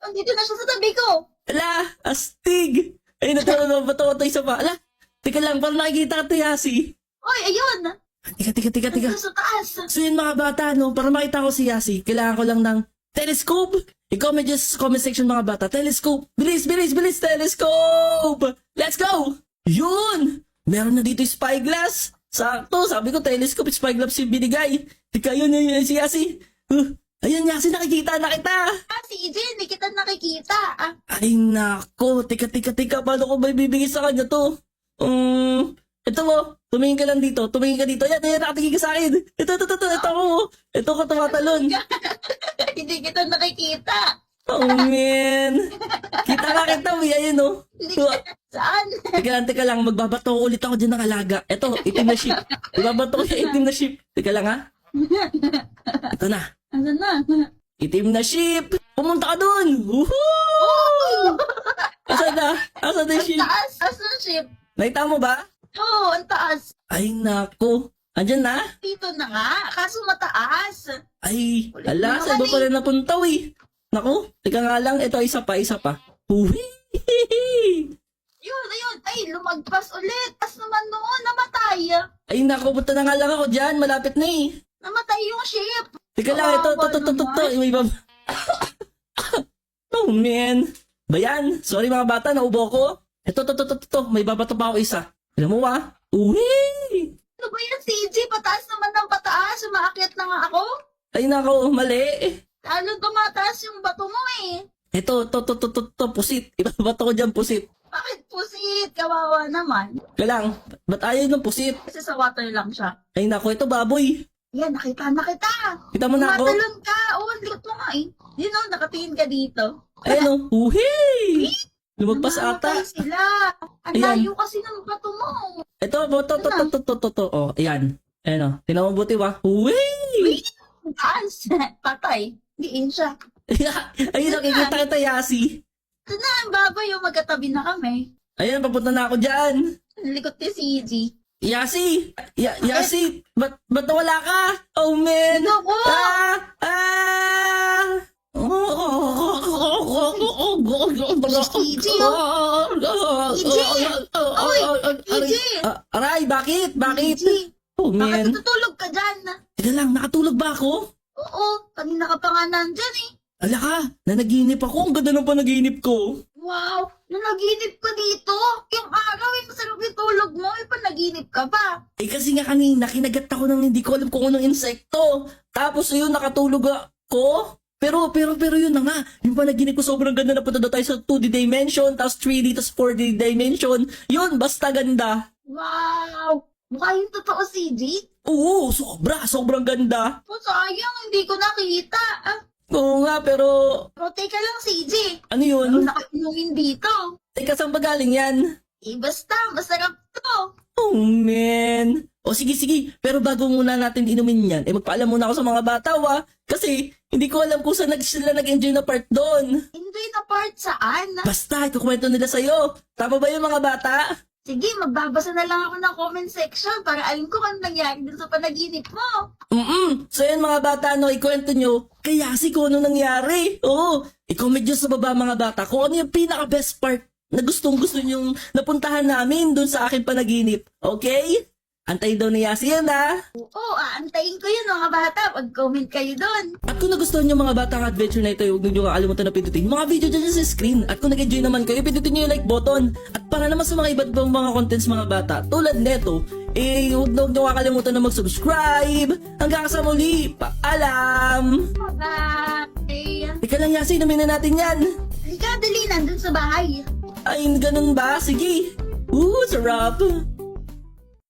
Andito na siya sa tabi ko. Ala, astig. Ay, natulog ba ito isa pa? Ala, teka lang, parang nakikita ka Yasi. Oy, ayun. Teka. Andito sa taas. So yun mga bata, no, para makita ko si Yasi, kailangan ko lang ng telescope. I-comment dyan sa comment section mga bata. Telescope. Bilis, telescope. Let's go. Yun. Meron na dito yung spyglass. Sakto, sabi ko telescope, spyglass yung binigay. Teka, yun si Yasi. Ayun, Yasi, nakikita na kita. Si EJ, hindi kita nakikita. Ay, nako. Teka. Paano ko ba ibibigay sa kanya to? Ito mo. Tumingin ka lang dito. Yan, nakatingin ka sa akin. Ito ako. Ito ko tumatalon. Hindi kita nakikita. Oh, man. Kita, uy. Ayun, oh. Saan? Teka lang. Magbabato ko ulit ako dyan ng alaga. Ito, itim na ship. Magbabato ko sa itim na ship. Teka lang, ha? Ito na. Asan na? Itim na ship. Pumunta ka dun. Woohoo! Asan na yung ship? Taas. Asan ang ship? Nakita mo ba? Oo, ang taas. Ay, nako. Andyan na? Dito na nga. Kaso mataas. Ay, Ulit ala, na sa iba naman pala napunta, eh. Naku, teka nga lang. Ito, isa pa. Uwi! Yun. Ay, lumagpas ulit. Tas naman noon, namatay. Ay, naku, punta na nga lang ako dyan. Malapit na, eh. Namatay yung ship. Teka lang, ito. May baba. Oh, man. Bayan, sorry mga bata, naubo ko. Ito. May babato pa ako isa. Alam mo ba? Uwi! Ano ba yan, CJ? Pataas naman ng pataas. Umaakyat na nga ako. Ay, nako, mali. Lalo tumataas yung bato mo eh. Ito, pusit. Ibabato ko dyan, pusit. Bakit pusit? Kawawa naman. Kaya lang, ba't ayaw ng pusit? Kasi sa water lang siya. Ay, nako, ito baboy. Yan, nakita. Kita mo na ako? Tumatalon ka. Oo, ang likot mo nga eh. Yun o, nakatingin ka dito. Ayun, oh. Uhi! Lumagpas ata. Namamatay sila. Ang Ayan. layo kasi ng bato mo. Ito, to. Oh, ayan. Ayan, oh. Tingnan mo buti ba? Uwi! Taas. Patay. Diin siya. Ayun, nakikita kita, Yasi. Ito na, ang baboy yung magkatabi na kami. Ayun, papunta na ako dyan. Ang likot ni CG. Yasi! Yasi! Ba't wala ka? Oh, man! Dito ko! Aray, bakit? CG, Oh, bakit man. natutulog ka dyan? Teka lang, nakatulog ba ako? Oo, kanina ka pa nga nandyan eh. Ala ka, nanaginip ako. Ang ganda ng panaginip ko. Wow, nanaginip ka dito. Yung araw, yung masarap yung tulog mo, yung panaginip ka pa. Eh kasi nga kanina, kinagat ako ng hindi ko alam kung anong insekto. Tapos yun, nakatulog ako. Pero yun na nga. Yung panaginip ko sobrang ganda na punta daw tayo sa 2D dimension, tapos 3D, tapos 4D dimension. Yun, basta ganda. Wow, mukha yung totoo, CG. Oo, sobrang ganda. Oh, sayang, hindi ko nakita. Oo nga, pero Pero teka lang, CG. ano yun? Ano nakainumin dito? Teka, saan ba galing yan? Eh, basta, masarap to. Oh, man. O sige. Pero bago muna natin inumin yan, magpaalam muna ako sa mga bata, Kasi hindi ko alam kung saan sila nag-enjoy na part doon. Hindi na part saan? Basta, ikukwento nila sa'yo. Tama ba yung mga bata? Sige, magbabasa na lang ako ng comment section para alam ko kung anong nangyari dun sa panaginip mo. So yan mga bata, ikwento nyo. Kaya kung ano nangyari. Oo, i-comment nyo sa baba mga bata kung ano yung pinaka-best part na gustong-gusto nyong napuntahan namin dun sa aking panaginip. Okay? Antayin daw ni Yasi yan, Oo, aantayin ko yun mga bata. Pag-comment kayo dun. At kung nagustuhan nyo mga bata ang adventure na ito, huwag nyo kakalimutan na pindutin yung mga video dyan sa screen. At kung nag-enjoy naman kayo, pindutin nyo yung like button. At para naman sa mga iba't ibang mga contents mga bata, tulad neto, huwag nyo kakalimutan na mag-subscribe. Hanggang sa muli, paalam! Bye! Teka lang Yasi, namin na natin yan. Halika, dali, nandun sa bahay. Ay, ganun ba? Sige. Sarap.